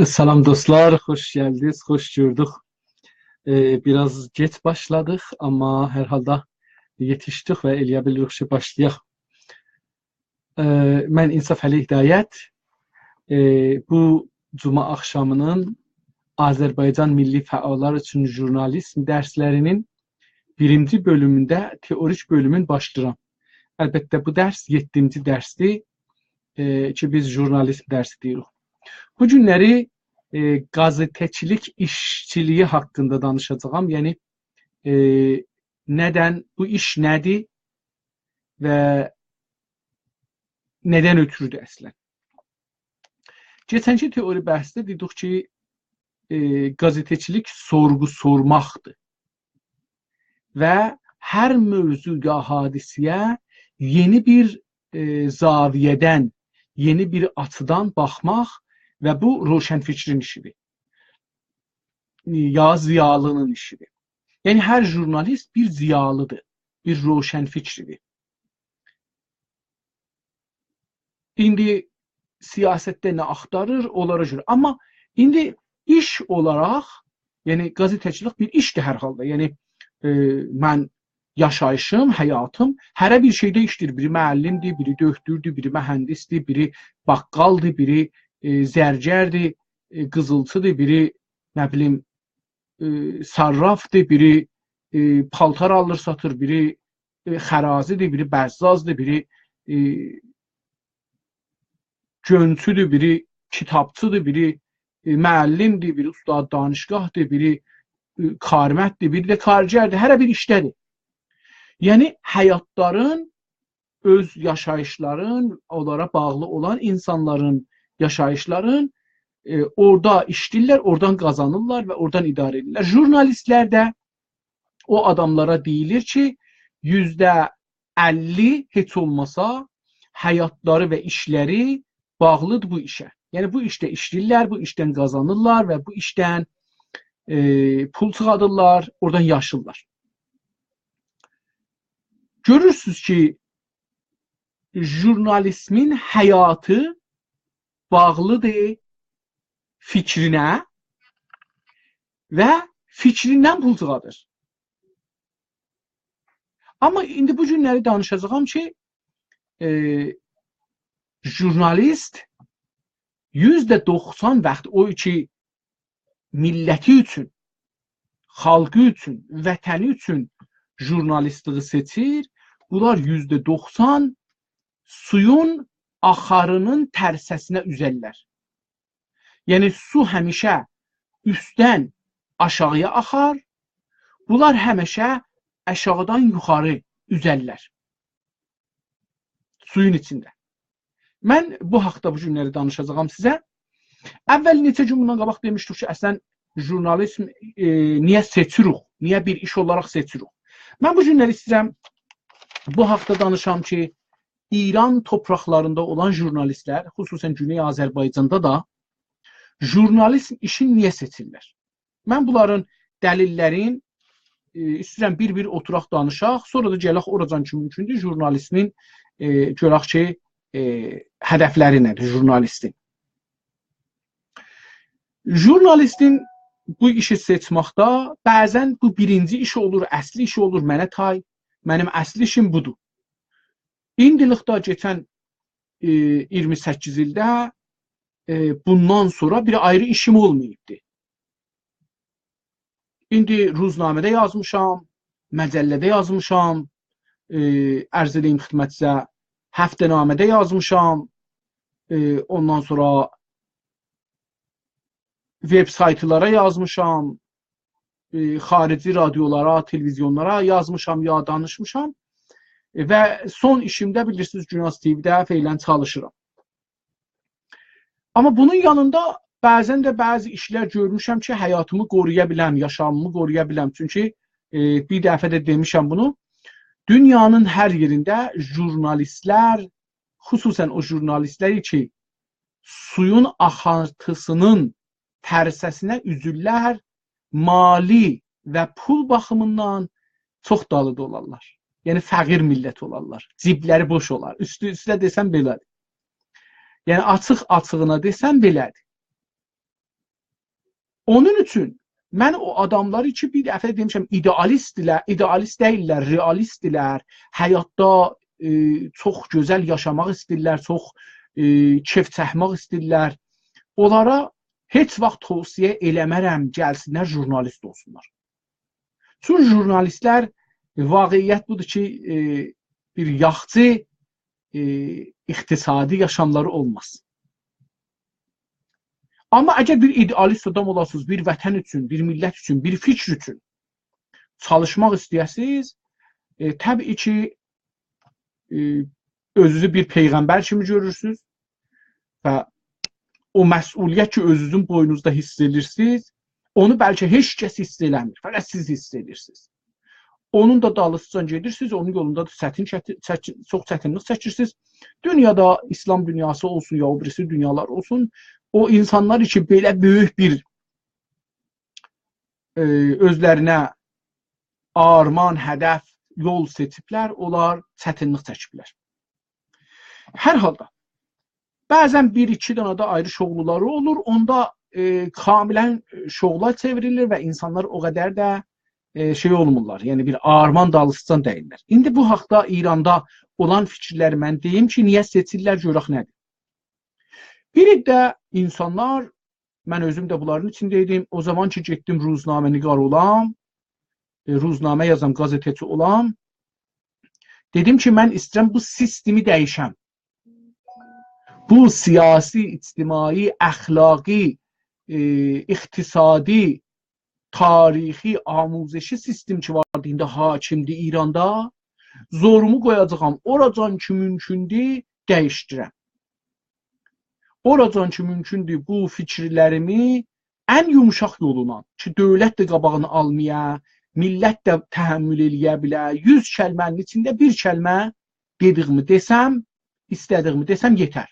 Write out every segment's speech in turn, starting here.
Selam dostlar, hoş geldiniz, hoş gördük. Biraz geç başladık ama herhalde yetiştik ve eləyə bilirik ki, başlayaq. Mən İnsaf Əli Hidayət. Bu cuma axşamının Azərbaycan Milli Fəallar üçün jurnalizm dərslərinin birinci bölümündə teorik bölümün başlayıram. Əlbəttə bu dərs 7-ci dərsdir ki, biz jurnalizm dərsi deyirik. Bu günləri gazetecilik işçiliği hakkında danışacağım. Yani neden, bu iş nedir ve neden ötürüdür əslən? Geçənki teori bəhsdə dedik ki, gazetecilik sorgu sormaqdır və hər mövzu ya hadisiyə yeni bir zaviyədən, yeni bir açıdan baxmaq və bu roşənfikrin işidir. Ya ziyalının işidir. Yəni hər jurnalist bir ziyalıdır, bir roşənfikridir. İndi siyasətdə nə axtarır, onlara görə. Amma indi iş olaraq, yəni gazetecilik bir işdir hər halda. Yəni mən yaşayışım, həyatım hərə bir şeydə işdir. Biri müəllimdir, biri döktürdür, biri mühəndisdir, biri baqqaldır, biri zərgərdir, qızılçıdır, biri nə bilim sarrafdır, biri paltar alır satır, biri xərazidir, biri bəzzazdır, biri gönçüdür, biri kitabçıdır, biri müəllimdir, biri ustad danışgahdır, biri karmətdir, biri də kargərdir. Hərə bir işdədir. Yəni həyatların, öz yaşayışların, onlara bağlı olan insanların yaşayışların orada işləyirlər, oradan qazanırlar və oradan idarə edirlər. Jurnalistlər də o adamlara deyilir ki, %50 heç olmasa həyatları və işləri bağlıdır bu işə. Yəni bu işdə işləyirlər, bu işdən qazanırlar və bu işdən pul çıxadırlar, oradan yaşırlar. Görürsünüz ki, jurnalizmin həyatı bağlıdır fikrinə və fikrindən pul çıxadır. Amma indi bu günləri danışacağım ki, jurnalist %90 vaxt o ki, milləti üçün, xalqı üçün, vətəni üçün jurnalistliği seçir. Bunlar %90 suyun axarının tərsəsinə üzərlər. Yəni su həmişə üstdən aşağıya axar, bunlar həmişə aşağıdan yuxarı üzərlər. Suyun içində. Mən bu haqda bu günləri danışacağım sizə. Əvvəl neçə gün bundan qabaq demişdik ki, əslən jurnalizm niyə seçirik, niyə bir iş olaraq seçirik. Mən bu günləri istəyirəm bu haqda danışam ki, İran topraklarında olan jurnalistlər, xüsusən Güney Azərbaycanda da jurnalizm işini niyə seçirlər? Mən bunların dəlillərin istəyirəm bir-bir oturaq danışaq, sonra da gələk oracan ki, mümkündür jurnalistin görək ki, hədəfləri nədir jurnalistin? Jurnalistin bu işi seçməkdə bəzən bu birinci işi olur, əsli işi olur, mənə tay, mənim əsli işim budur. İndilikdə geçən 28 ildə bundan sonra bir ayrı işim olmayıbdır. İndi ruznamədə yazmışam, məcəllədə yazmışam, ərz edeyim xidmətinizə, həftənamədə yazmışam, ondan sonra web saytlara yazmışam, xarici radiolara, televizyonlara yazmışam, ya danışmışam və son işimdə bilirsiniz Günas TV-də feylən çalışıram. Amma bunun yanında bəzən də bəzi işlər görmüşəm ki, həyatımı qoruya biləm, yaşamımı qoruya biləm. Çünki bir dəfə də demişəm bunu, dünyanın hər yerində jurnalistlər, xüsusən o jurnalistləri ki, suyun axıntısının tərsəsinə üzürlər, mali və pul baxımından çox dalıda olarlar. Yəni fəqir millət olarlar, cibləri boş olar. Üstə desəm belədir. Yəni açıq-açığına desəm belədir. Onun üçün mən o adamlar için bir dəfə demişəm, idealist deyirlər, realistdirlər, həyatda çox gözəl yaşamaq istəyirlər, çox kef çəkmək istəyirlər. Onlara heç vaxt tövsiyə eləmərəm, gəlsinlər jurnalist olsunlar. Çünki jurnalistlər, vaqiyyət budur ki, bir yaxçı iqtisadi yaşamları olmaz. Amma əgər bir idealist adam olasınız, bir vətən üçün, bir millət üçün, bir fikr üçün çalışmaq istəyəsiniz, təbii ki, özünüzü bir peyğəmbər kimi görürsünüz və o məsuliyyət ki, özünüzün boynunuzda hiss edirsiniz, onu bəlkə heç kəs hiss eləmir, fəqət siz hiss edirsiniz. Onun da dalısıcan gedirsiniz, onun yolunda da çox çətinlik çəkirsiniz. Dünyada, İslam dünyası olsun, ya o birisi dünyalar olsun, o insanlar için belə böyük bir özlərinə arman, hədəf, yol seçiblər, onlar çətinlik çəkiblər. Hər halda, bəzən bir-iki dənə də ayrı şoğluları olur, onda kamilən şoğla çevrilir və insanlar o qədər də şey olmurlar, yəni bir arman dalısıcan deyirlər. İndi bu haqda İranda olan fikirləri mən deyim ki, niyə seçirlər, görək nədir? Biri də insanlar, mən özüm də bunların içindeydim, o zaman ki getdim ruznamə nigar olam, ruznamə yazam, gazeteci olam, dedim ki, mən istəyirəm bu sistemi dəyişəm. Bu siyasi, ictimai, əxlaqi, iqtisadi, tarixi, amuzişi sistem ki vardı, indi hakimdir İranda, zorumu qoyacağam, oracan ki mümkündür, dəyişdirəm. Oracan ki mümkündür, bu fikirlərimi ən yumuşaq yoluna, ki dövlət də qabağını almaya, millət də təhəmmül eləyə bilər, 100 kəlmənin içində bir kəlmə dediyimi desəm, istədiyimi desəm yetər.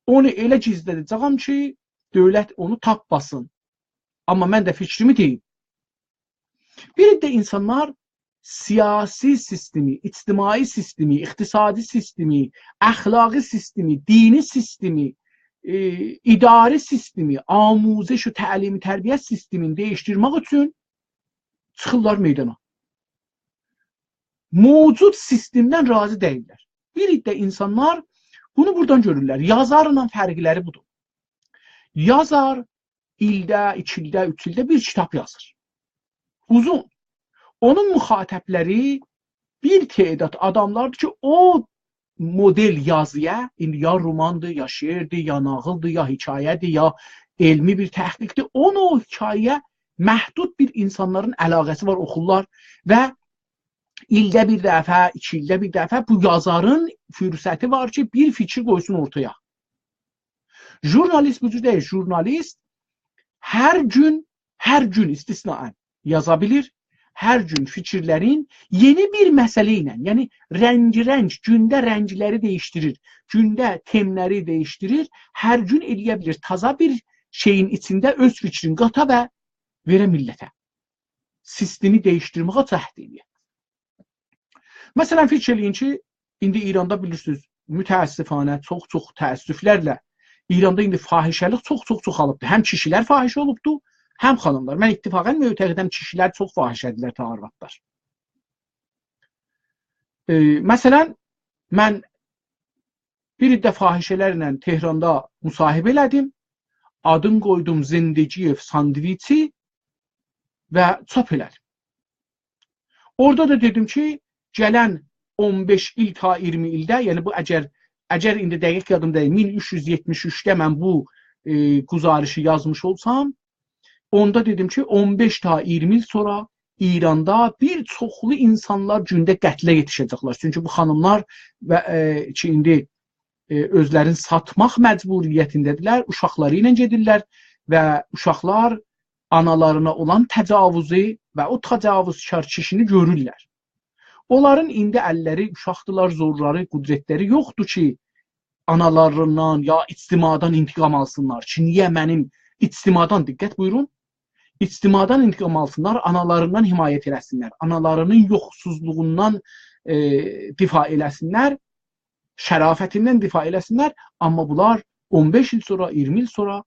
Onu elə gizlədəcəyəm ki, dövlət onu tapmasın. Amma mən də fikrimi deyim. Bir də insanlar siyasi sistemi, ictimai sistemi, iqtisadi sistemi, əxlaqi sistemi, dini sistemi, idari sistemi, amuziş, təlimi, tərbiyyət sistemini dəyişdirmək üçün çıxırlar meydana. Mövcud sistemdən razı deyirlər. Bir də insanlar bunu buradan görürlər. Yazarla fərqləri budur. Yazar ildə, 2 ildə, 3 ildə bir kitab yazır. Uzun. Onun müxatəbləri bir tədad adamlardır ki, o model yazıya, indi ya romandır, ya şeirdir, ya nağıldır, ya hikayədir, ya elmi bir təhqiqdir. Onu o hikayəyə məhdud bir insanların əlaqəsi var, oxurlar və ildə bir dəfə, 2 ildə bir dəfə bu yazarın fürsəti var ki, bir fikir qoysun ortaya. Jurnalist bu cür deyil. Jurnalist hər gün istisnaən yaza bilir. Hər gün fikirlərin yeni bir məsələ ilə, yəni rəng, gündə rəngləri dəyişdirir, gündə temləri dəyişdirir, hər gün eləyə bilir. Taza bir şeyin içində öz fikrini qata və verə millətə. Sistemi dəyişdirməyə cəhd edir. Məsələn, fikir eləyin ki, indi İranda bilirsiniz, mütəəssifanə, çox təəssüflərlə İranda indi fahişəlik çox çoxalıbdır. Həm kişilər fahişə olubdur, həm xanımlar. Mən ittifaqən mötəqidəm, kişilər çox fahişədirlər ta arvadlar. Məsələn, mən bir də fahişələrlə Tehranda müsahibə elədim. Adını qoydum Zendegiyev sandviçi və çap elədim. Orada da dedim ki, gələn 15 il ta 20 ildə, yəni bu əgər indi dəqiq yadımda 1373-də mən bu quzarışı yazmış olsam, onda dedim ki, 15 ta 20 il sonra İranda bir çoxlu insanlar gündə qətlə yetişəcəklər. Çünki bu xanımlar ki, indi özlərini satmaq məcburiyyətindədirlər, uşaqları ilə gedirlər və uşaqlar analarına olan təcavüzü və o təcavüzkar kişini görürlər. Onların indi əlləri uşaqdılar, zorları, qüdrətləri yoxdur ki, analarından ya ictimadan intiqam alsınlar ki, niyə mənim ictimadan, diqqət buyurun, ictimadan intiqam alsınlar, analarından himayət eləsinlər, analarının yoxsuzluğundan difa eləsinlər, şərafətindən difa eləsinlər, amma bunlar 15 il sonra, 20 il sonra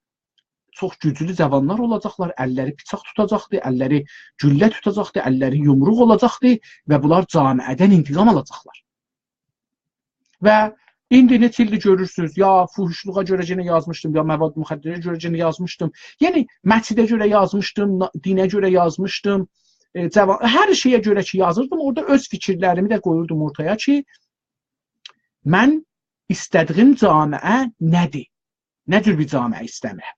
çox güclü cavanlar olacaqlar, əlləri bıçaq tutacaqdı, əlləri güllə tutacaqdı, əlləri yumruq olacaqdı və bunlar camiədən intiqam alacaqlar. Və indi neçə ildir görürsünüz, ya fuhuşluğa görə yenə yazmışdım, ya məvad müxəddərə görə yenə yazmışdım. Yəni məscidə görə yazmışdım, dinə görə yazmışdım, hər şeyə görə ki yazırdım. Orada öz fikirlərimi də qoyurdum ortaya ki, mən istədiyim camiə nədir? Nə cür bir camiə istəmirəm?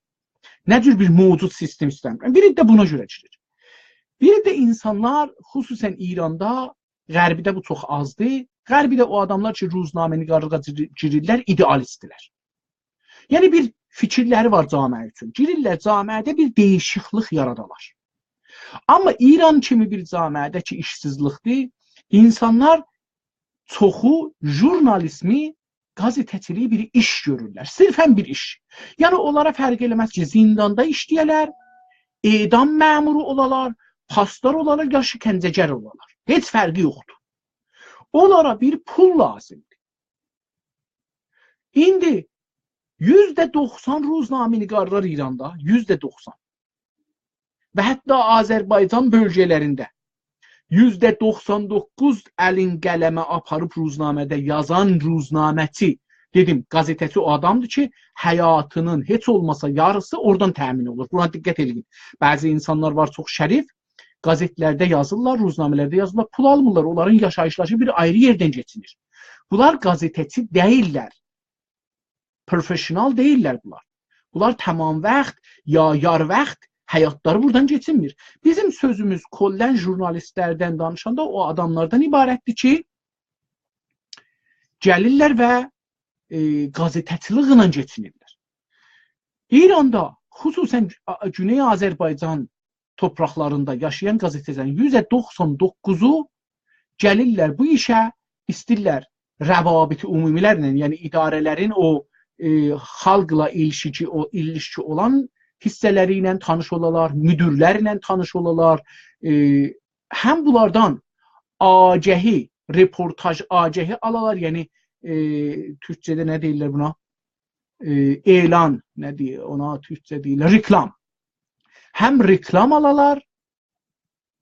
Nə cür bir mövcud sistem istəmirəm? Biri də buna görə girir. Biri də insanlar, xüsusən İranda, Qərbidə bu çox azdır. Qərbidə o adamlar ki, ruznameniqarlığa girirlər, idealistdirlər. Yəni bir fikirləri var camiə üçün. Girirlər camiədə bir dəyişiklik yaradalar. Amma İran kimi bir camiədə ki, işsizlikdir, insanlar çoxu jurnalizmi, gazetəçiliyi bir iş görürlər. Sırfən bir iş. Yəni onlara fərq eləməz ki, zindanda işləyələr, edam məmuru olalar, pastor olalar, ya şikəncəgər olalar. Heç fərqi yoxdur. Onlara bir pul lazımdır. İndi %90 ruznameniqarlar İranda, %90 və hətta Azərbaycan bölgələrində %99 əlin qələmə aparıb ruznamədə yazan ruznaməçi, dedim, gazetəçi o adamdır ki, həyatının heç olmasa yarısı oradan təmin olur. Buna diqqət edin. Bəzi insanlar var çox şərif, gazetlərdə yazırlar, ruznamələrdə yazırlar, pul almırlar, onların yaşayışları bir ayrı yerdən keçinir. Bunlar gazetəçi deyirlər, profesional deyirlər bunlar. Bunlar tamam vaxt, ya yar vaxt həyatları buradan keçinmir. Bizim sözümüz kollən jurnalistlərdən danışanda o adamlardan ibarətdir ki, gəlirlər və gazetəçiliklə keçinirlər. İranda, xüsusən Güney Azərbaycan torpaqlarında yaşayan gazetəçilərin %99-u gəlirlər bu işə, istəyirlər rəvabiti ümumilərlə, yəni idarələrin o xalqla ilişki olan hissələri ilə tanış olalar, müdürlərlə tanış olalar, həm bunlardan agəhi, reportaj agəhi alalar, yəni Türkçədə nə deyirlər buna? Elan, nə deyir, ona Türkçə deyirlər, reklam. Həm reklam alalar,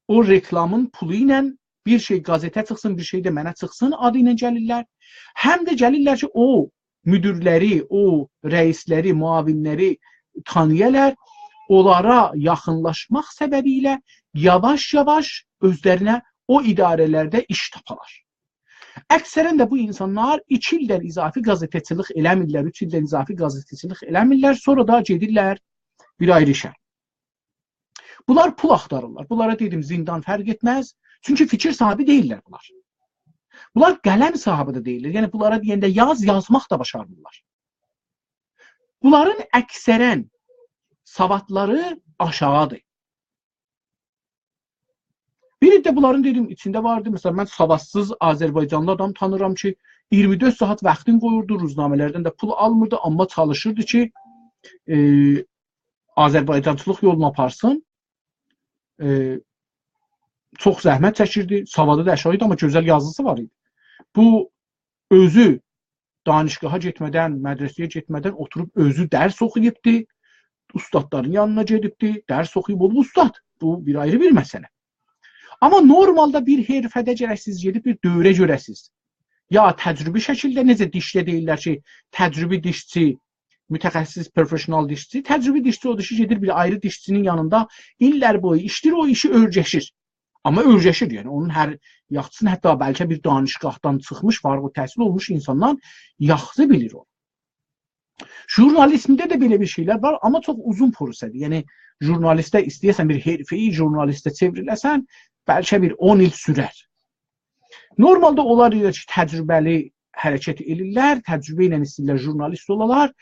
o reklamın pulu ilə bir şey qazetə çıxsın, bir şey də mənə çıxsın adı ilə gəlirlər. Həm də gəlirlər ki, o müdürləri, o rəisləri, müavinləri tanıyırlar, onlara yaxınlaşmaq səbəbilə yavaş-yavaş özlərinə o idarələrdə iş tapalar. Əksərən də bu insanlar 2 ildən izafi gazetəçilik eləmirlər, 3 ildən izafi gazetəçilik eləmirlər, sonra da gedirlər bir ayrı işə. Bunlar pul axtarırlar. Bunlara dedim, zindan fərq etməz. Çünki fikir sahibi deyirlər bunlar. Bunlar qələm sahibi də deyirlər. Yəni bunlara deyəndə yazmaq da başarırlar. Bunların əksərən savadları aşağıdır. Biri də bunların dedim içində vardı. Məsələn, mən savadsız Azərbaycanlı adam tanıram ki, 24 saat vaxtın qoyurdu, ruznamələrdən də pul almırdı, amma çalışırdı ki, Azərbaycançılıq yolunu aparsın. Çox zəhmət çəkirdi, savadı da aşağı idi, amma gözəl yazısı var idi. Bu özü danışqaha getmədən, mədrəsəyə getmədən oturub özü dərs oxuyubdu, ustadların yanına gedibdi, dərs oxuyub olub ustad. Bu bir ayrı bir məsələ. Amma normalda bir herifədə gərəksiz gedib bir dövrə görəsiz. Ya təcrübi şəkildə, necə dişdə deyirlər ki, təcrübi dişçi, mütəxəssis, profesional dişçi, təcrübi dişçi odur ki, gedir bir ayrı dişçinin yanında illər boyu işdir, o işi öyrəşir. Amma öyrəşir, yəni onun hər yaxçısını, hətta bəlkə bir danışqahdan çıxmış, varğı təhsil olmuş insandan yaxşı bilir o. Jurnalizmdə də belə bir şeylər var, amma çox uzun prosesdir. Yəni jurnalistə istəyəsən bir hərfəyi jurnalistə çevriləsən, bəlkə bir 10 il sürər. Normalda onlar deyir ki, təcrübəli hərəkət edirlər, təcrübə ilə istəyirlər jurnalist olalar.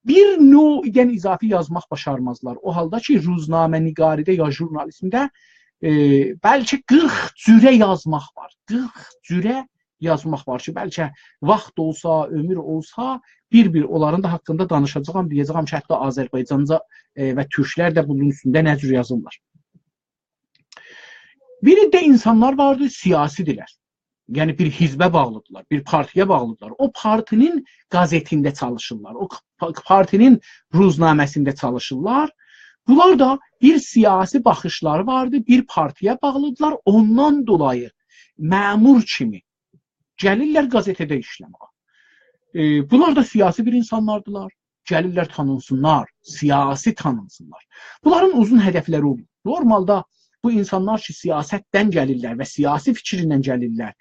Bir növdən izafi yazmaq başarmazlar. O halda ki, ruznamə niqaridə ya jurnalizmdə bəlkə 40 cürə yazmaq var. 40 cürə yazmaq var ki, bəlkə vaxt olsa, ömür olsa, bir-bir onların da haqqında danışacağam, deyəcəyəm ki, hətta Azərbaycanca və türklər də bunun üstündə nə cür yazırlar. Biri də insanlar vardır, siyasidirlər. Yəni bir hizbə bağlıdırlar, bir partiyə bağlıdırlar. O partinin qəzetində çalışırlar, o partinin ruznaməsində çalışırlar. Bunlar da bir siyasi baxışları vardı, bir partiyə bağlıdırlar. Ondan dolayı məmur kimi gəlirlər qəzetədə işləməyə. Bunlar da siyasi bir insanlardılar. Gəlirlər tanınsınlar, siyasi tanınsınlar. Bunların uzun hədəfləri olur. Normalda bu insanlar ki, siyasətdən gəlirlər və siyasi fikrindən gəlirlər,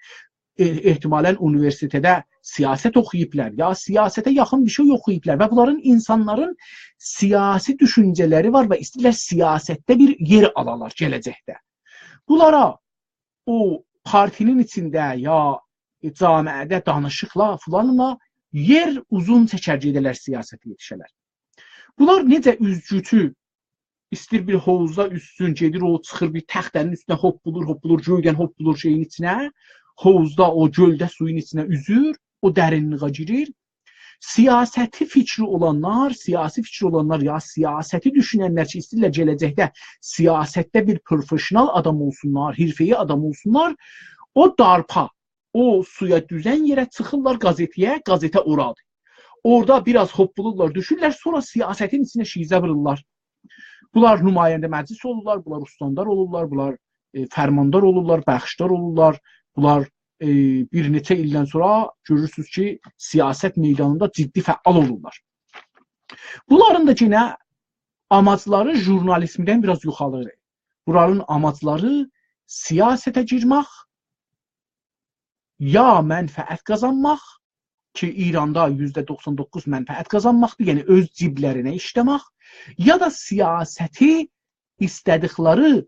ehtimalən universitetdə siyasət oxuyublar, ya siyasətə yaxın bir şey oxuyublar və bunların insanların siyasi düşüncələri var və istəyirlər siyasətdə bir yer alalar gələcəkdə. Bunlara o partinin içində ya camiədə danışıqla filanla yer uzun çəkər gedələr siyasətə yetişələr. Bunlar necə üzgütü istir bir hovuzda üstün gedir, o çıxır bir təxtənin üstünə hop bulur, göydən hop bulur şeyin içinə, hovuzda o göldə suyun içinə üzür, o dərinliğə girir. Siyasəti fikri olanlar, siyasi fikri olanlar ya siyasəti düşünənlər ki, istəyirlər gələcəkdə siyasətdə bir profesional adam olsunlar, hirfəyi adam olsunlar, o darpa, o suya düzən yerə çıxırlar qəzetəyə, qəzetə oradır. Orada biraz hoppulurlar, düşürlər, sonra siyasətin içinə şizə vururlar. Bunlar nümayəndə məclis olurlar, bunlar ustandar olurlar, bunlar fərmandar olurlar, bəxşdar olurlar. Bunlar bir neçə ildən sonra görürsünüz ki, siyasət meydanında ciddi fəal olurlar. Bunların da yenə amacları jurnalizmdən biraz yuxarıdır. Bunların amacları siyasətə girmək, ya mənfəət qazanmaq ki, İranda %99 mənfəət qazanmaqdır, yəni öz ciblərinə işləmək, ya da siyasəti istədikləri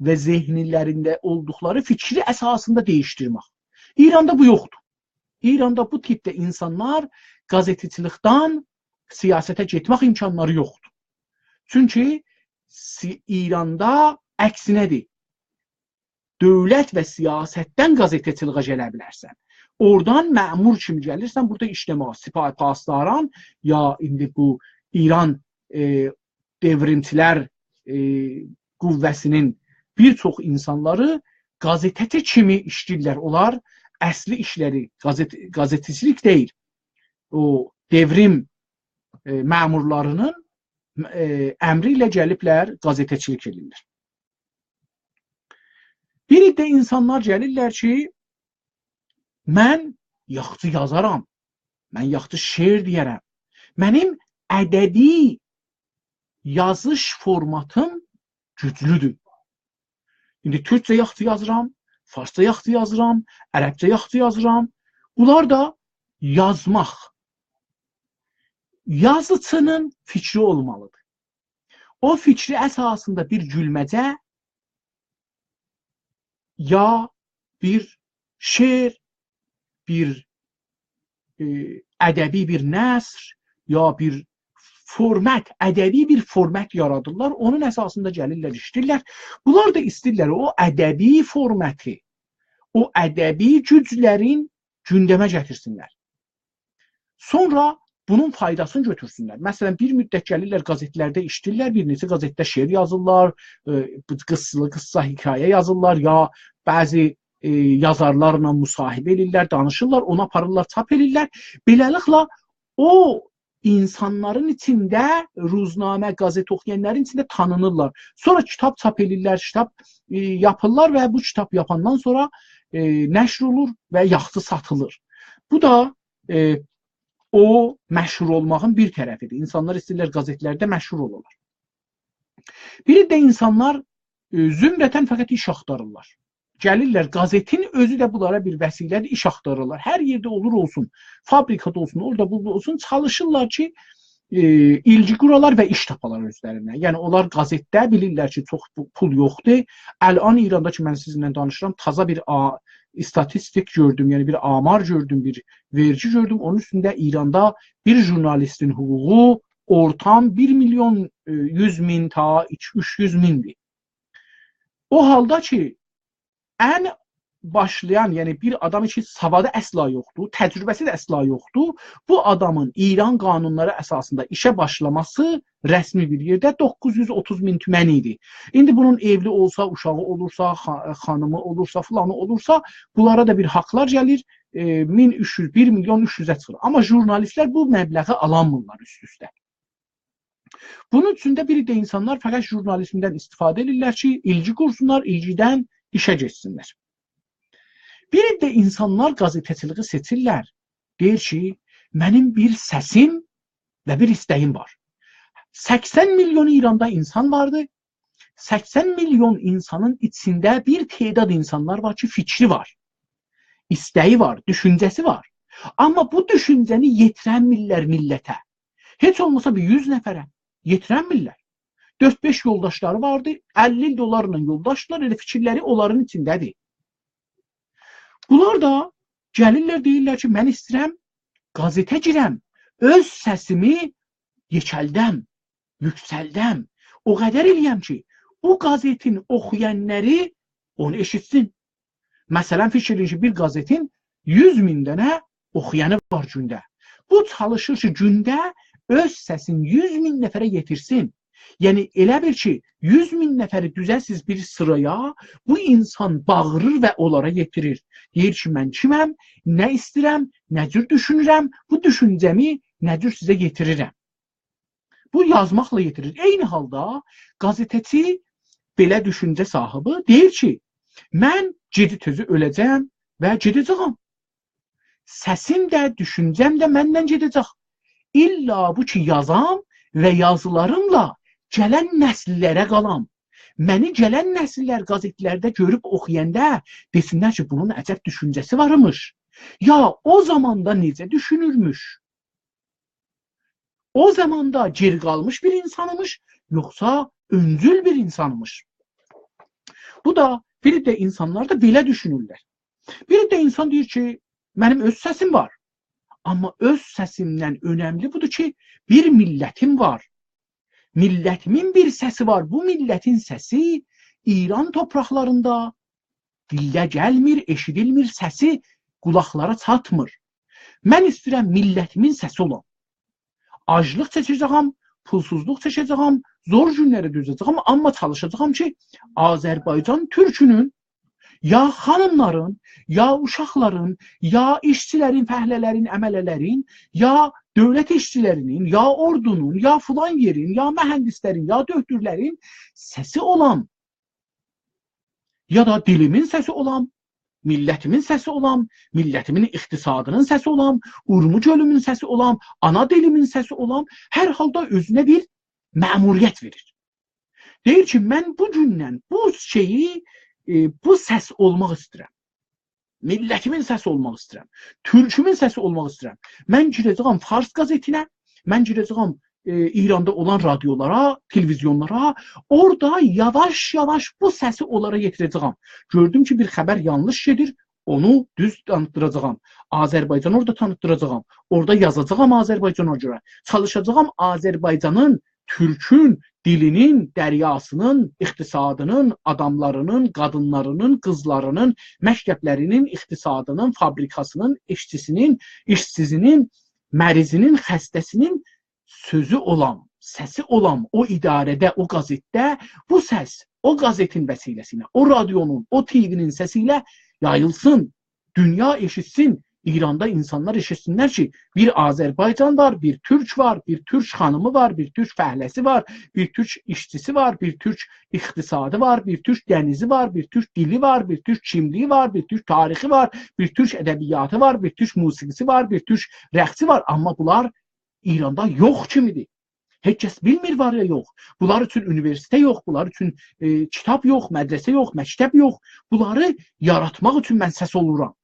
və zehnilərində olduqları fikri əsasında dəyişdirmək. İranda bu yoxdur. İranda bu tipdə insanlar qəzetçilikdən siyasətə getmək imkanları yoxdur. Çünki İranda əksinədir. Dövlət və siyasətdən qəzetçiliyə gələ bilərsən. Oradan məmur kimi gəlirsən, burada işləməyə, Sipah Pasdaran ya indi bu İran devrimçilər qüvvəsinin bir çox insanları qəzetçi kimi işləyirlər. Onlar əsli işləri qəzetçilik deyil. O devrim məmurlarının əmri ilə gəliblər, qəzetçilik edirlər. Bir iddə insanlar gəlirlər ki, mən yaxşı yazaram, mən yaxşı şeir deyərəm. Mənim ədəbi yazış formatım güclüdür. İndi türkcə yaxşı yazıram, farsça yaxşı yazıram, ərəbcə yaxşı yazıram. Bunlar da yazmaq. Yazıçının fikri olmalıdır. O fikri əsasında bir gülməcə ya bir şeir, bir ədəbi bir nəsr, ya bir format, ədəbi bir format yaradırlar. Onun əsasında gəlirlər, işləyirlər. Bunlar da istəyirlər o ədəbi formatı, o ədəbi güclərin gündəmə gətirsinlər. Sonra bunun faydasını götürsünlər. Məsələn, bir müddət gəlirlər, qəzetlərdə işləyirlər, bir neçə qəzetdə şeir yazırlar, qıssa hekayə yazırlar, ya bəzi yazarlarla müsahibə edirlər, danışırlar, ona aparırlar, çap edirlər. Beləliklə, o insanların içində, ruznamə, qəzet oxuyanların içində tanınırlar. Sonra kitab çap edirlər, kitab yapırlar və bu kitab yapandan sonra nəşr olur və yaxşı satılır. Bu da o məşhur olmağın bir tərəfidir. İnsanlar istəyirlər qəzetlərdə məşhur olurlar. Bir də insanlar zümrətən fəqət iş axtarırlar. Gəlirlər, qəzetin özü də bunlara bir vəsilədir, iş axtarırlar. Hər yerdə olur olsun, fabrikada olsun, orada burada olsun, çalışırlar ki, ilgi quralar və iş tapalar özlərinə. Yəni, onlar qəzetdə bilirlər ki, çox pul yoxdur. Əl-an İranda ki, mən sizinlə danışıram, taza bir istatistik gördüm, yəni bir amar gördüm, bir vergi gördüm. Onun üstündə İranda bir jurnalistin hüququ ortam 1.100.000 ta 300.000'dir. O halda ki, ən başlayan, yəni bir adam için savadı əsla yoxdur, təcrübəsi də əsla yoxdur. Bu adamın İran qanunları əsasında işə başlaması rəsmi bir yerdə 930 min tümən idi. İndi bunun evli olsa, uşağı olursa, xanımı olursa, filanı olursa, bunlara da bir haqlar gəlir. 1300, 1 milyon 300-ə çıxır. Amma jurnalistlər bu məbləği alamırlar üst-üstə. Bunun üçün də bir də insanlar fəqət jurnalizmdən istifadə edirlər ki, ilgi qursunlar, ilgidən işə geçsinlər. Bir də insanlar gazeteciliği seçirlər. Deyir ki, mənim bir səsim və bir istəyim var. 80 milyon İranda insan vardı. 80 milyon insanın içində bir tədad insanlar var ki, fikri var, istəyi var, düşüncəsi var. Amma bu düşüncəni yetirənmirlər millətə. Heç olmasa bir 100 nəfərə yetirənmirlər. 4-5 yoldaşları vardı, 50 dolarla yoldaşlar, elə fikirləri onların içindədir. Bunlar da gəlirlər, deyirlər ki, mən istəyirəm, qazetə girəm, öz səsimi yekəldəm, yüksəldəm, o qədər eləyəm ki, bu qazetin oxuyanları onu eşitsin. Məsələn, fikirləyin ki, bir qazetin 100 min dənə oxuyanı var gündə. Bu çalışır ki, gündə öz səsin 100 min nəfərə yetirsin. Yəni, elə bil ki, 100 min nəfəri düzəsiz bir sıraya bu insan bağırır və onlara yetirir. Deyir ki, mən kiməm, nə istəyirəm, nə cür düşünürəm, bu düşüncəmi nə cür sizə yetirirəm. Bu yazmaqla yetirir. Eyni halda qazeteci belə düşüncə sahibi deyir ki, mən gedi-tözü öləcəm və gedəcəm. Səsim də, düşüncəm də məndən gedəcək. İlla bu ki, yazam və yazılarımla gələn nəsillərə qalam. Məni gələn nəsillər qazetlərdə görüb oxuyanda desinlər ki, bunun əcəb düşüncəsi varmış. Ya o zamanda necə düşünürmüş? O zamanda geri qalmış bir insanmış, yoxsa öncül bir insanmış? Bu da bir də insanlar da belə düşünürlər. Bir də insan deyir ki, mənim öz səsim var. Amma öz səsimdən önəmli budur ki, bir millətim var. Millətimin bir səsi var. Bu millətin səsi İran torpaqlarında dilə gəlmir, eşidilmir, səsi qulaqlara çatmır. Mən istəyirəm millətimin səsi olan. Aclıq çəkəcəyəm, pulsuzluq çəkəcəyəm, zor günləri düzəcəyəm, amma çalışacağam ki, Azərbaycan türkünün, ya xanımların, ya uşaqların, ya işçilərin, fəhlələrin, əmələlərin, ya dövlət işçilərinin, ya ordunun, ya filan yerin, ya mühəndislərin, ya döktürlərin səsi olan, ya da dilimin səsi olan, millətimin səsi olan, millətimin iqtisadının səsi olan, Urmu gölümün səsi olan, ana dilimin səsi olan, hər halda özünə bir məmuriyyət verir. Deyir ki, mən bu gündən bu şeyi, bu səs olmaq istəyirəm. Millətimin səsi olmaq istəyirəm. Türkümün səsi olmaq istəyirəm. Mən girəcəyəm Fars qazetinə, mən girəcəyəm İranda olan radiolara, televizyonlara, orada yavaş-yavaş bu səsi onlara yetirəcəyəm. Gördüm ki, bir xəbər yanlış gedir, onu düz tanıtdıracağam. Azərbaycan orada tanıtdıracağam. Orada yazacağam Azərbaycana görə. Çalışacağam Azərbaycanın, Türkün, dilinin, dəryasının, iqtisadının, adamlarının, qadınlarının, qızlarının, məktəblərinin, iqtisadının, fabrikasının, işçisinin, işsizinin, mərizinin, xəstəsinin sözü olan, səsi olan o idarədə, o qazetdə bu səs o qazetin vəsiləsinə, o radionun, o TV-nin səsi ilə yayılsın, dünya eşitsin. İranda insanlar eşitsinlər ki, bir Azərbaycan var, bir Türk var, bir Türk xanımı var, bir Türk fəhləsi var, bir Türk işçisi var, bir Türk iqtisadı var, bir Türk dənizi var, bir Türk dili var, bir Türk kimliyi var, bir Türk tarixi var, bir Türk ədəbiyyatı var, bir Türk musiqisi var, bir Türk rəqsi var. Amma bunlar İranda yox kimidir. Heç kəs bilmir var ya yox. Bunlar üçün universitet yox, bunlar üçün kitab yox, mədrəsə yox, məktəb yox. Bunları yaratmaq üçün mən səs oluram.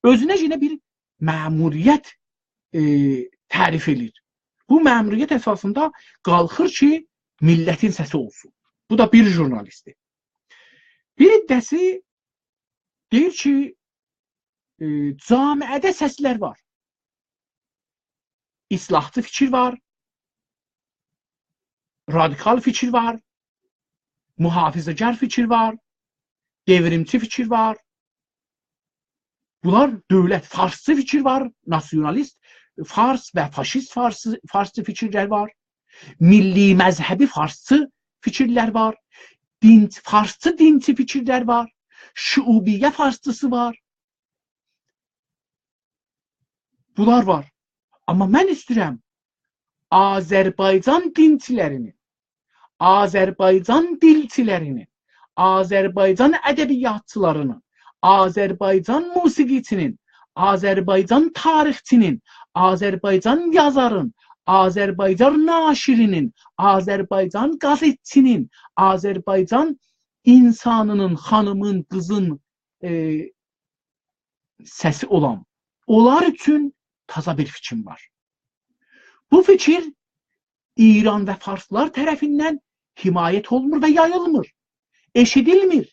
Özünə yenə bir məmuriyyət tərif edir. Bu məmuriyyət əsasında qalxır ki, millətin səsi olsun. Bu da bir jurnalistdir. Bir iddəsi deyir ki, camiədə səslər var. İslahçı fikir var, radikal fikir var, mühafizəgar fikir var, devrimçi fikir var, Bunlar dövlət, farsçı fikir var, nasyonalist, fars və faşist farsçı fikirlər var. Milli məzhəbi farsçı fikirlər var. Farsçı dinçi fikirlər var. Şuubiyyə farsçısı var. Bunlar var. Amma mən istəyirəm Azərbaycan dinçilərinin, Azərbaycan dilçilərinin, Azərbaycan ədəbiyyatçılarının, Azərbaycan musiqiçinin, Azərbaycan tarixçinin, Azərbaycan yazarın, Azərbaycan naşirinin, Azərbaycan qəzetçinin, Azərbaycan insanının, xanımın, qızın səsi olan, onlar üçün taza bir fikrim var. Bu fikir İran və farslar tərəfindən himayət olunmur və yayılmır, eşidilmir.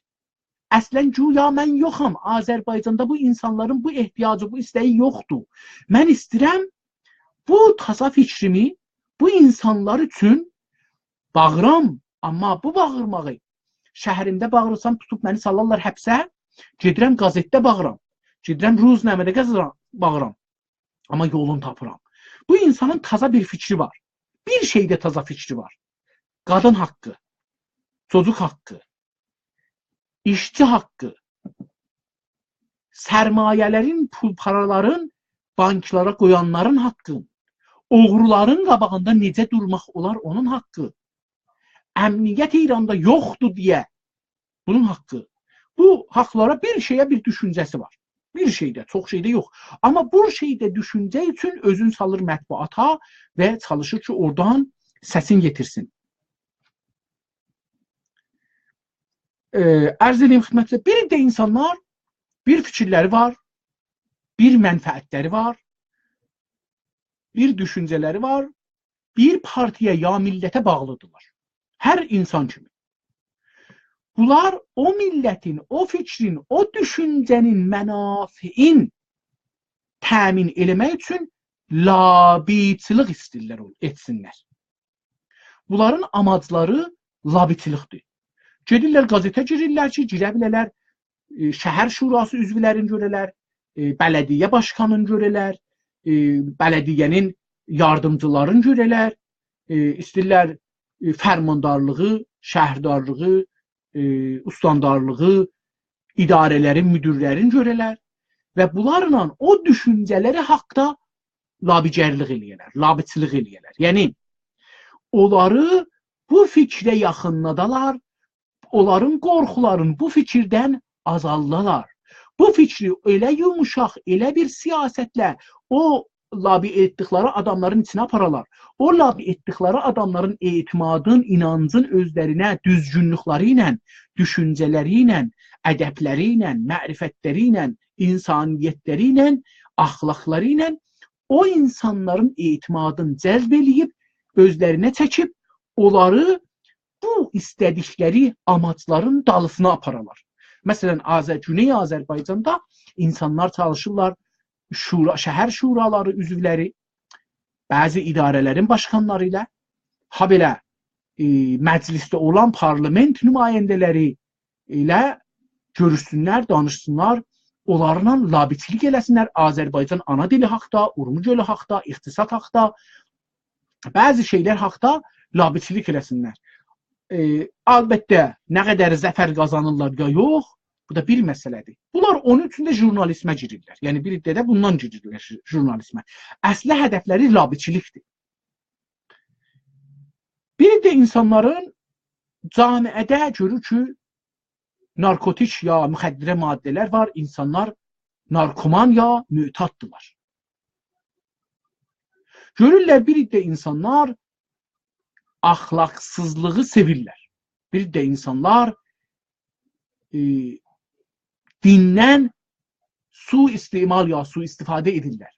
Əslən güya mən yoxam, Azərbaycanda bu insanların bu ehtiyacı, bu istəyi yoxdur. Mən istəyirəm bu taza fikrimi bu insanlar üçün bağıram, amma bu bağırmağı şəhərimdə bağırsam tutub məni salarlar həbsə, gedirəm qazetdə bağıram, gedirəm Ruznəmədə bağıram, amma yolunu tapıram. Bu insanın taza bir fikri var. Bir şeydə taza fikri var. Qadın haqqı, çocuk haqqı, işçi haqqı, sərmayələrin, pul paraların banklara qoyanların haqqı, oğruların qabağında necə durmaq olar onun haqqı, əmniyyət İranda yoxdur deyə bunun haqqı. Bu haqlara bir şeyə bir düşüncəsi var. Bir şeydə, çox şeydə yox. Amma bu şeydə düşüncə üçün özün salır mətbuata və çalışır ki, oradan səsin getirsin. Ərz edeyim xidmətinizə, bir də insanlar bir fikirləri var, bir mənfəətləri var, bir düşüncələri var, bir partiyə ya millətə bağlıdırlar. Hər insan kimi. Bunlar o millətin, o fikrin, o düşüncənin mənafiin təmin eləmək üçün labiçilik istəyirlər etsinlər. Bunların amacları labiçilikdir. Gedirlər qazetə girirlər ki, girə bilərlər, şəhər şurası üzvlərini görələr, bələdiyyə başkanını görələr, bələdiyyənin yardımcılarını görələr, istəyirlər fərmandarlığı, şəhərdarlığı, ustandarlığı, idarələrin, müdürlərin görələr və bunlarla o düşüncələri haqda labicərlik eləyərlər, labiçilik eləyərlər. Yəni, onları bu fikrə yaxınladalar, onların qorxularını bu fikirdən azaldalar. Bu fikri elə yumuşaq, elə bir siyasətlə o labi etdikləri adamların içine aparalar. O labi etdikləri adamların etimadın, inancın özlərinə, düzgünlükləri ilə, düşüncələri ilə, ədəbləri ilə, mərifətləri ilə, insaniyyətləri ilə, axlaqları ilə o insanların etimadını cəzb eləyib, özlərinə çəkib, onları bu istədikləri amacların dalısına aparalar. Məsələn, Güney Azərbaycanda insanlar çalışırlar, şəhər şuraları üzvləri, bəzi idarələrin başkanları ilə, ha belə məclisdə olan parlament nümayəndələri ilə görüşsünlər, danışsınlar, onlarla labiçilik eləsinlər, Azərbaycan ana dili haqda, Urmu gölü haqda, iqtisad haqda, bəzi şeylər haqda labiçilik eləsinlər. Əlbəttə, nə qədər zəfər qazanırlar ya yox, bu da bir məsələdir. Bunlar onun üçün də jurnalismə girirlər. Yəni bir iddə də bundan girirlər jurnalismə. Əsli hədəfləri labiçilikdir. Bir iddə insanların camiədə görür ki, narkotik ya müxəddirə maddələr var, insanlar narkoman ya mütaddılar. Görürlər bir iddə insanlar axlaqsızlığı sevirlər. Bir də insanlar dindən su-istimal ya su-istifadə edirlər.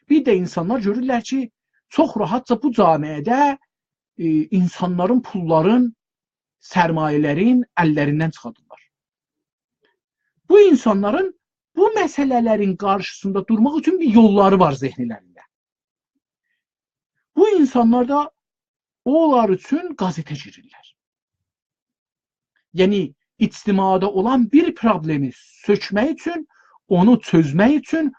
Bir də insanlar görürlər ki, çox rahatca bu camiədə insanların, pulların, sərmayələrin əllərindən çıxadırlar. Bu insanların bu məsələlərin qarşısında durmaq üçün bir yolları var zehnilərində. Bu insanlar da onlar üçün qazetə girirlər. Yəni, ictimada olan bir problemi sökmək üçün onu çözmək üçün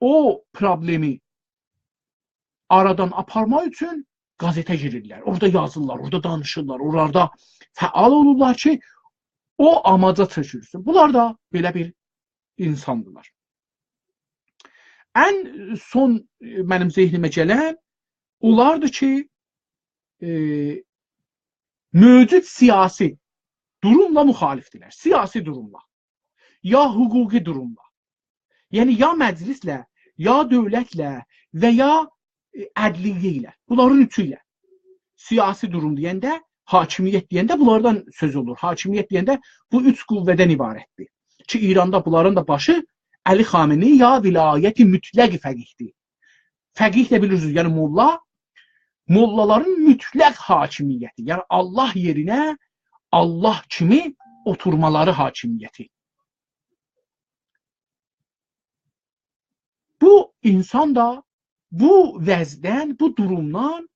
o problemi aradan aparmaq üçün qəzetə girirlər. Orada yazırlar, orada danışırlar, oralarda fəal olurlar ki, o amaca çəkilsin. Bunlar da belə bir insandırlar. Ən son mənim zehnimə gələn onlardır ki, mövcud siyasi durumla müxalifdirlər. Siyasi durumla, ya hüquqi durumla. Yəni, ya məclislə, ya dövlətlə və ya ədliyyə ilə. Bunların üçü ilə. Siyasi durum deyəndə, hakimiyyət deyəndə bunlardan söz olur. Hakimiyyət deyəndə bu üç qüvvədən ibarətdir. Ki, İranda bunların da başı Əli Xamenei ya vilayəti mütləq fəqihdir. Fəqih də bilirsiniz, yəni mollaların mütləq hakimiyyəti. Yəni Allah yerinə Allah kimi oturmaları hakimiyyəti. Bu insan da bu vəzdən, bu durumdan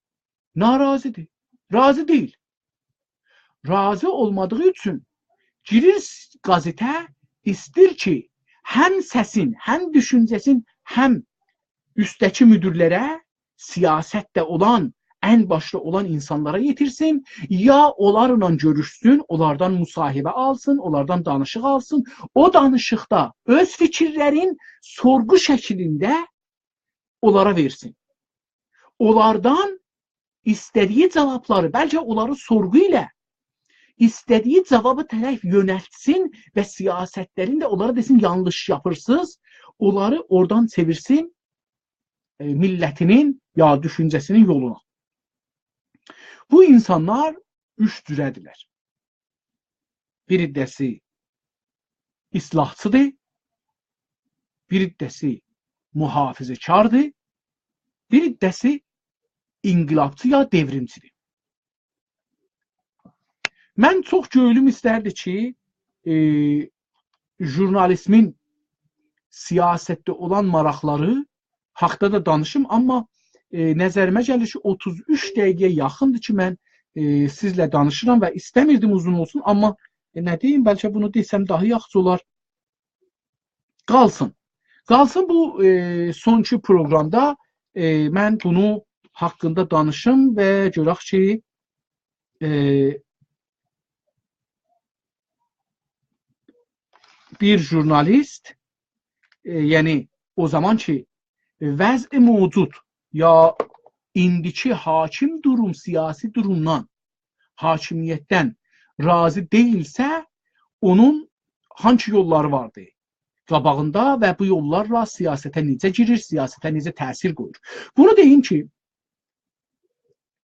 narazıdır. Razı deyil. Razı olmadığı üçün girir qəzetə, istir ki, həm səsin, həm düşüncəsin, həm üstdəki müdürlərə, siyasətdə olan, ən başda olan insanlara yetirsin, ya onlarla görüşsün, onlardan müsahibə alsın, onlardan danışıq alsın. O danışıqda öz fikirlərin sorğu şəklində onlara versin. Onlardan istədiyi cavabları, bəlkə onları sorğu ilə istədiyi cavabı tərəf yönəltsin və siyasətlərin də onlara desin, yanlış yapırsınız, onları oradan çevirsin millətinin ya düşüncəsinin yoluna. Bu insanlar üç cürədirlər. Bir iddəsi islahçıdır, bir iddəsi mühafizəkardır, bir iddəsi inqilabçı ya devrimçidir. Mən çox göylüm istərdi ki, jurnalismin siyasətdə olan maraqları haqda da danışım, amma nəzərimə gəlir ki, 33 dəqiqəyə yaxındır ki, mən sizlə danışıram və istəmirdim uzun olsun, amma nə deyim, bəlkə bunu desəm daha yaxşı olar. Qalsın. Qalsın bu sonki proqramda mən bunu haqqında danışım və görək ki, bir jurnalist, yəni o zaman ki, vəz-i mövcud ya indiki hakim durum, siyasi durumdan, hakimiyyətdən razı deyilsə, onun hangi yolları vardı qabağında və bu yollarla siyasətə necə girir, siyasətə necə təsir qoyur. Bunu deyim ki,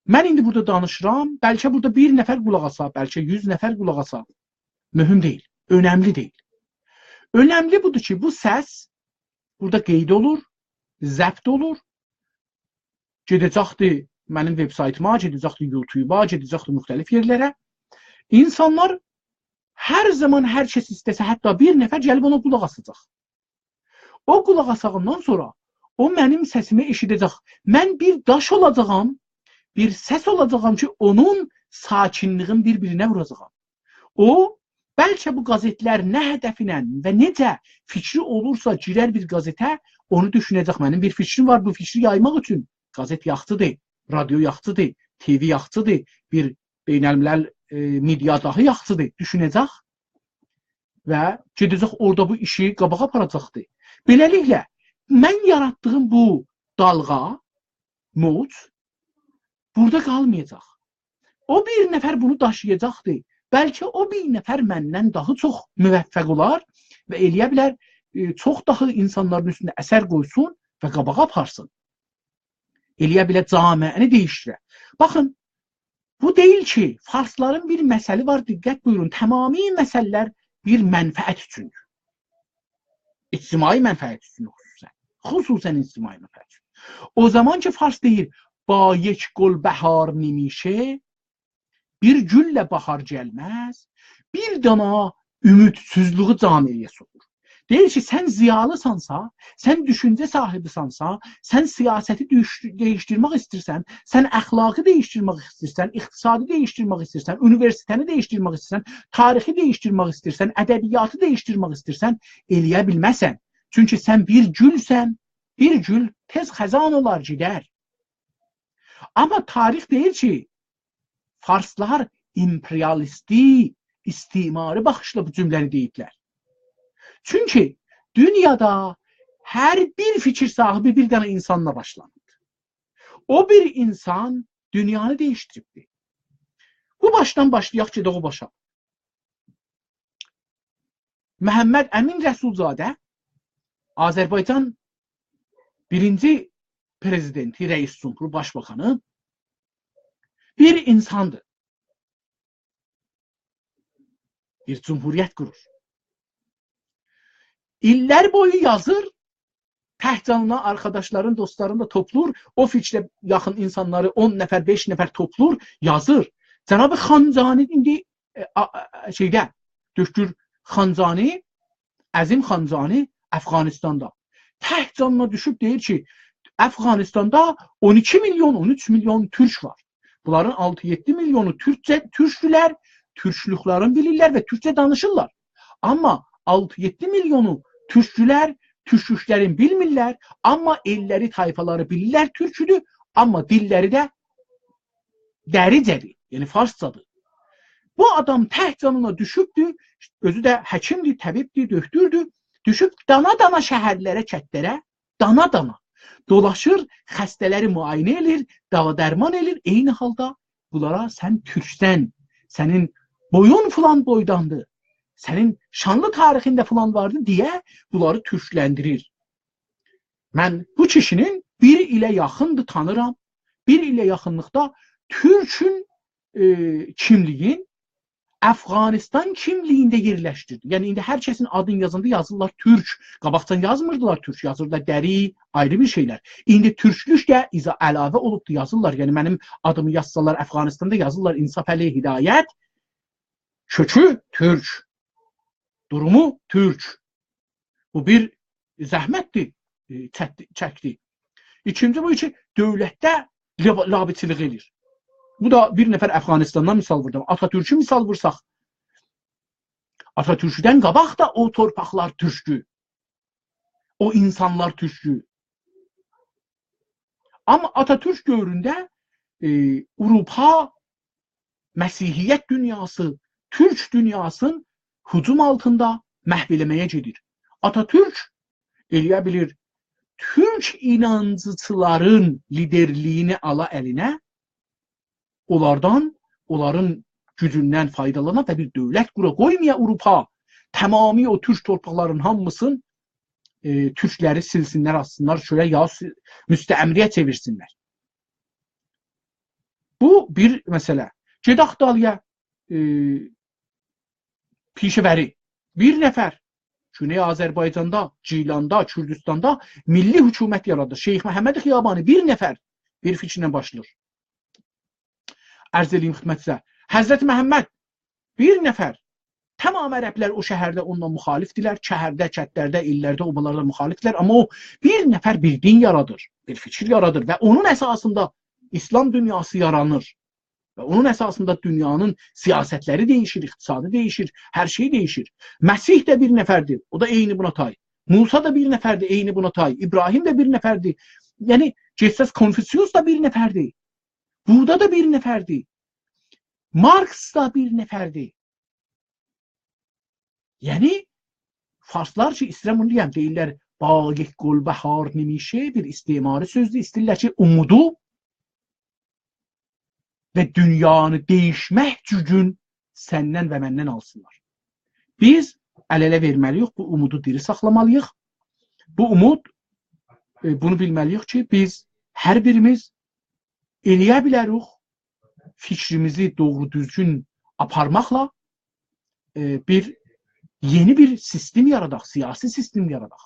mən indi burada danışıram, bəlkə burada bir nəfər qulaq asa, bəlkə 100 nəfər qulaq asa. Mühüm deyil, önəmli deyil. Önəmli budur ki, bu səs burada qeyd olur, zəbt olur, gedəcəkdir mənim web saytıma, gedəcəkdir YouTube-a, gedəcəkdir müxtəlif yerlərə. İnsanlar hər zaman hər kəs istəsə, hətta bir nəfər gəlib ona qulaq asacaq. O qulaq asağından sonra o mənim səsimi eşidəcək. Mən bir daş olacağam, bir səs olacağam ki, onun sakinliğin bir-birinə vuracağam. O, bəlkə bu qəzetlər nə hədəfinə və necə fikri olursa girər bir qəzetə, onu düşünəcək. Mənim bir fikrim var, bu fikri yaymaq üçün. Qəzet yaxçıdır, radio yaxçıdır, TV yaxçıdır, bir beynəlmiləl media dahi yaxçıdır, düşünəcək və gedəcək orada bu işi qabağa aparacaqdır. Beləliklə, mən yaratdığım bu dalğa, mövc, burada qalmayacaq. O bir nəfər bunu daşıyacaqdır. Bəlkə o bir nəfər məndən daha çox müvəffəq olar və eləyə bilər, çox daha insanların üstündə əsər qoysun və qabağa aparsın. Eləyə bilər, camiəni dəyişdirə. Baxın, bu deyil ki, farsların bir məsəli var, diqqət buyurun, tamami məsələlər bir mənfəət üçündür. İctimai mənfəət üçün xüsusən ictimai mənfəət üçün. O zaman ki, fars deyir, ba yek gül bəhar nemişe, bir güllə bahar gəlməz, bir dana ümidsizliği camiyə soxur. Deyir ki, sən ziyalısansa, sən düşüncə sahibisansa, sən siyasəti değişdirmək istəyirsən, sən əxlaqı değişdirmək istəyirsən, iqtisadi değişdirmək istəyirsən, universitəni değişdirmək istəyirsən, tarixi değişdirmək istəyirsən, ədəbiyyatı değişdirmək istəyirsən, eləyə bilməsən. Çünki sən bir gülsən, bir gül tez xəzan olar gedər. Amma tarix deyir ki, farslar imperialisti, istimari baxışla bu cümləni deyiblər. Çünki dünyada hər bir fikir sahibi bir dənə insanla başlanır. O bir insan dünyanı değiştiribdir. Bu başdan başlayaq ki, o başa. Məhəmməd Əmin Rəsulzadə Azərbaycan birinci prezidenti, rəis cumhuru, başbakanı bir insandır. Bir cumhuriyyət qurur. İllər boyu yazır, təhcanına arkadaşların, dostlarını da toplur, o fikrə yaxın insanları 10 nəfər, 5 nəfər toplur, yazır. Cənab-ı Xanzani indi şeydə, Döktür Xanzani, Əzim Xanzani Əfqanistanda. Təhcanına düşüb deyir ki, Əfqanistanda 12 milyon, 13 milyon türk var. Bunların 6-7 milyonu türkdülər, türklüklərini bilirlər və türkçə danışırlar. Amma 6-7 milyonu türkçülər, türklüklərini bilmirlər, amma elləri, tayfaları bilirlər türküdür, amma dilləri də dəricədir, yəni farscadır. Bu adam təhcanına düşübdür, özü də həkimdir, təbibdir, döktürdür, düşüb dana-dana şəhərlərə, kətlərə, dana-dana dolaşır, xəstələri müayinə edir, dava-dərman edir, eyni halda bunlara sən türksən, sənin boyun filan boydandır, sənin şanlı tarixində filan vardı deyə bunları türkləndirir. Mən bu kişinin bir ilə yaxındır tanıram, bir ilə yaxınlıqda Türkün kimliyin Əfqanistan kimliyində yerləşdirdi. Yəni, indi hər kəsin adını yazanda yazırlar Türk. Qabaqcan yazmırdılar Türk, yazırlar dəri, ayrı bir şeylər. İndi türklük də əlavə olubdur, yazırlar. Yəni, mənim adımı yazsalar Əfqanistanda yazırlar İnsaf Əli Hidayət, kökü Türk, durumu Türk. Bu bir zəhmətdir, çəkdi. İkinci bu ki, dövlətdə labiçilik edir. Bu da bir nəfər Əfqanistandan misal vurdum. Atatürk'ü misal vursaq, Atatürk'dən qabaq da o torpaqlar türkdü. O insanlar türkdü. Amma Atatürk dövründə Avropa, Məsihiyyət dünyası, Türk dünyasının hücum altında məhv eləməyə gedir. Atatürk eləyə bilir, Türk inancıçıların liderliyini ala əlinə, onların gücündən faydalana və bir dövlət qura qoymaya Avropa, tamamilə o Türk torpaqların hamısını Türkləri silsinlər, atsınlar, şöyle ya müstəmriyə çevirsinlər. Bu bir məsələ. Gedək dalıya pişəvəri. Bir nəfər Güney Azərbaycanda, Ceylan'da, Kürdistanda milli hükümət yaradır. Şeyx Məhəmməd Xiyabani bir nəfər bir fikrinə başlayır. Ərz edeyim xidmətinizə. Həzrət Məhəmməd bir nəfər. Tamam ərəblər o şəhərdə onunla müxalifdilər. Şəhərdə, kətlərdə, illərdə, obalarda müxalifdilər. Amma o bir nəfər bir din yaradır, bir fikir yaradır və onun əsasında İslam dünyası yaranır. Və onun əsasında dünyanın siyasətləri değişir, iqtisadı değişir, hər şey değişir. Məsih də bir nəfərdir, o da eyni buna tay. Musa da bir nəfərdir, eyni buna tay. İbrahim də bir nəfərdir. Yəni, Cəssəs Konfüsiyus da bir nəfərdir. Buda da bir nəfərdir. Marx da bir nəfərdir. Yəni, farslar ki, istəyirəm onu deyəm, deyirlər, Bağik Gülbəhar nemişə bir istimari sözdür, istəyirlər ki, umudu və dünyanı değişmək gücün səndən və məndən alsınlar. Biz əl-ələ verməliyik, bu umudu diri saxlamalıyıq. Bu umud, bunu bilməliyik ki, biz hər birimiz eləyə bilərik, fikrimizi doğru düzgün aparmaqla yeni bir sistem yaradaq, siyasi sistem yaradaq.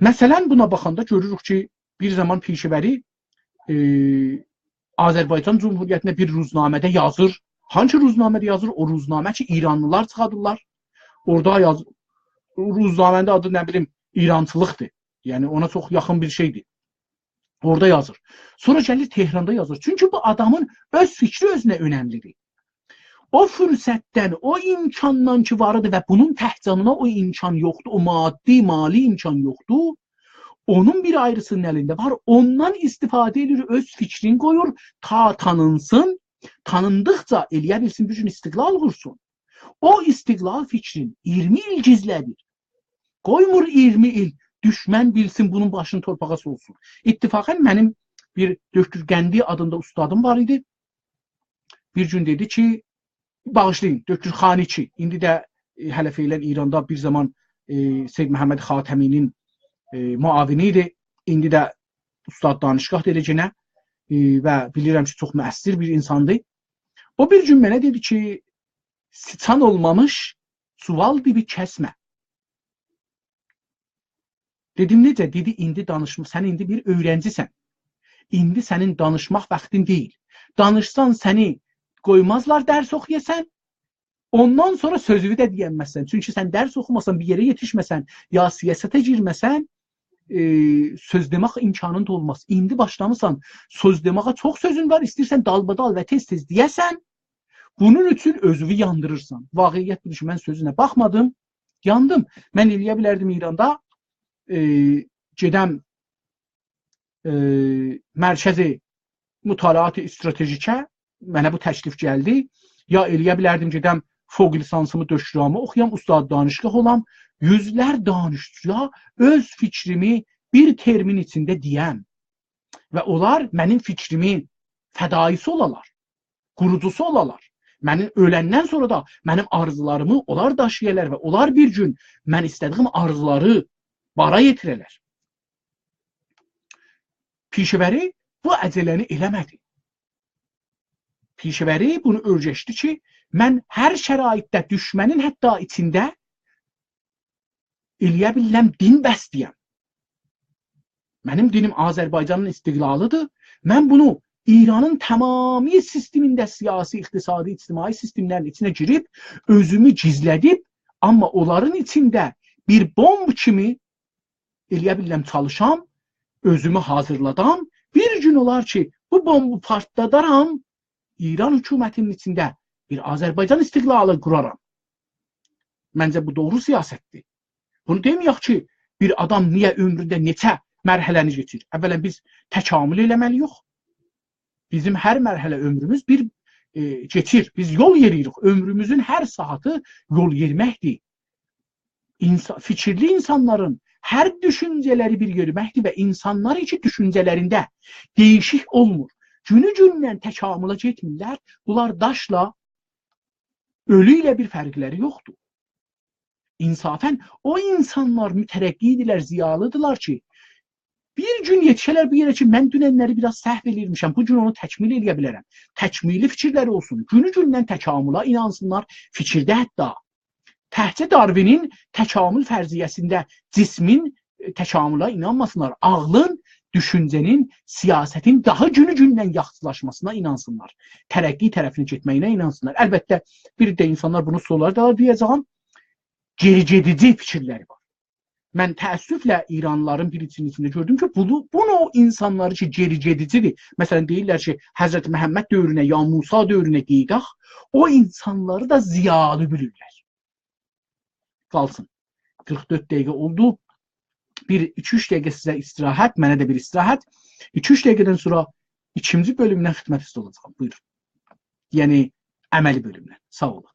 Məsələn, buna baxanda görürük ki, bir zaman pişəvəri Azərbaycan Cumhuriyyətində bir ruznamədə yazır. Hangi ruznamədə yazır? O ruznamə ki, İranlılar çıxadırlar. Orada yazır. Ruznaməndə adı nə bilim İrançılıqdır. Yəni ona çox yaxın bir şeydir. Orada yazır. Sonra gəlir Tehranda yazır. Çünki bu adamın öz fikri özünə önəmlidir. O fürsətdən, o imkandan ki varıdır və bunun təhcanına o imkan yoxdur, o mali imkan yoxdur. Onun bir ayrısının əlində var. Ondan istifadə edir, öz fikrini qoyur, ta tanınsın. Tanındıqca eləyə bilsin, bir gün istiqlal qursun. O istiqlal fikrin 20 il gizlədir. Qoymur 20 il. Düşmən bilsin, bunun başını torpağa solsun. İttifaqən mənim bir Döktür Qəndi adında ustadım var idi. Bir gün dedi ki, bağışlayın, Döktür Xaniçi. İndi də hələ feylən İranda bir zaman Seyyid Məhəmməd Xatəminin muavini idi. İndi də ustad danışqah edəcənə və bilirəm ki, çox müəssir bir insandır. O bir gün mənə dedi ki, sıçan olmamış suval dibi kəsmə. Dedim, necə? Dedi, indi danışma. Sən indi bir öğrencisən. İndi sənin danışmaq vaxtın deyil. Danışsan səni qoymazlar dərs oxuyasən. Ondan sonra sözünü də deyənməsən. Çünki sən dərs oxumasan, bir yerə yetişməsən, ya siyasətə girməsən, söz demək imkanın da olmaz. İndi başlamısan, söz deməyə çox sözün var. İstəyirsən dalbadal və tez-tez deyəsən, bunun üçün özünü yandırırsan. Vaqiyyət budur ki, mən sözünə baxmadım, yandım. Mən eləyə bilərdim İranda, gedəm mərkəzi mütalaat-ı stratejikə, mənə bu təklif gəldi, ya eləyə bilərdim gedəm fوق lisansımı döşrüamı oxuyam, ustad danışqah olam, yüzlər danışçıya öz fikrimi bir termin içində deyəm və onlar mənim fikrimi fədaisi olalar, qurucusu olalar. Mənim öləndən sonra da mənim arzularımı onlar daşıyırlar və onlar bir gün mən istədiyim arzuları bara yetirələr. Pişəvəri bu əcələni eləmədi. Pişəvəri bunu öyrəşdi ki, mən hər şəraitdə düşmənin hətta içində eləyə biləm din bəsləyəm. Mənim dinim Azərbaycanın istiqlalıdır. Mən bunu İranın tamami sistemində siyasi, iqtisadi, ictimai sistemlərin içinə girib, özümü gizlədib, amma onların içində bir bomb kimi eləyə biləm çalışam, özümü hazırladam. Bir gün olar ki, bu bombu partladaram, İran hökumətinin içində bir Azərbaycan istiqlalı quraram. Məncə bu doğru siyasətdir. Bunu deməyək ki, bir adam niyə ömründə neçə mərhələni geçir? Əvvələn biz təkamül eləməliyik. Bizim hər mərhələ ömrümüz bir geçir. Biz yol yeriyirik. Ömrümüzün hər saatı yol yeriməkdir. Fikirli insanların hər düşüncələri bir yeriməkdir və insanlar için düşüncələrində değişik olmur. Günü-gündən təkamülə getmirlər. Bunlar daşla, ölü ilə bir fərqləri yoxdur. İnsafən o insanlar mütərəqqidirlər, ziyalıdırlar ki, bir gün yetişələr bir yerə ki, mən dünənləri biraz səhv elirmişəm, bu gün onu təkmil eləyə bilərəm. Təkmili fikirləri olsun. Günü-gündən təkamülə inansınlar, fikirdə hətta. Təhcə Darwinin təkamül fərziyyəsində cismin təkamülə inanmasınlar. Ağlın, düşüncənin, siyasətin daha günü-gündən yaxşılaşmasına inansınlar. Tərəqqi tərəfinə getməyinə inansınlar. Əlbəttə, bir də insanlar bunu sorular da deyəcəm. Gericedici fikirləri var. Mən təəssüflə İranlıların bir içində gördüm ki, bunu o insanları ki, gericedicidir. Məsələn, deyirlər ki, Həzrət Məhəmməd dövrünə, ya Musa dövrünə qeydaq, o insanları da ziyalı bilirlər. Qalsın. 44 dəqiqə oldu. Bir 2-3 dəqiqə sizə istirahət, mənə də bir istirahət. 2-3 dəqiqədən sonra ikinci bölümdən xidmət üstə olacaq. Buyurun. Yəni, əməli bölümdən. Sağ olun.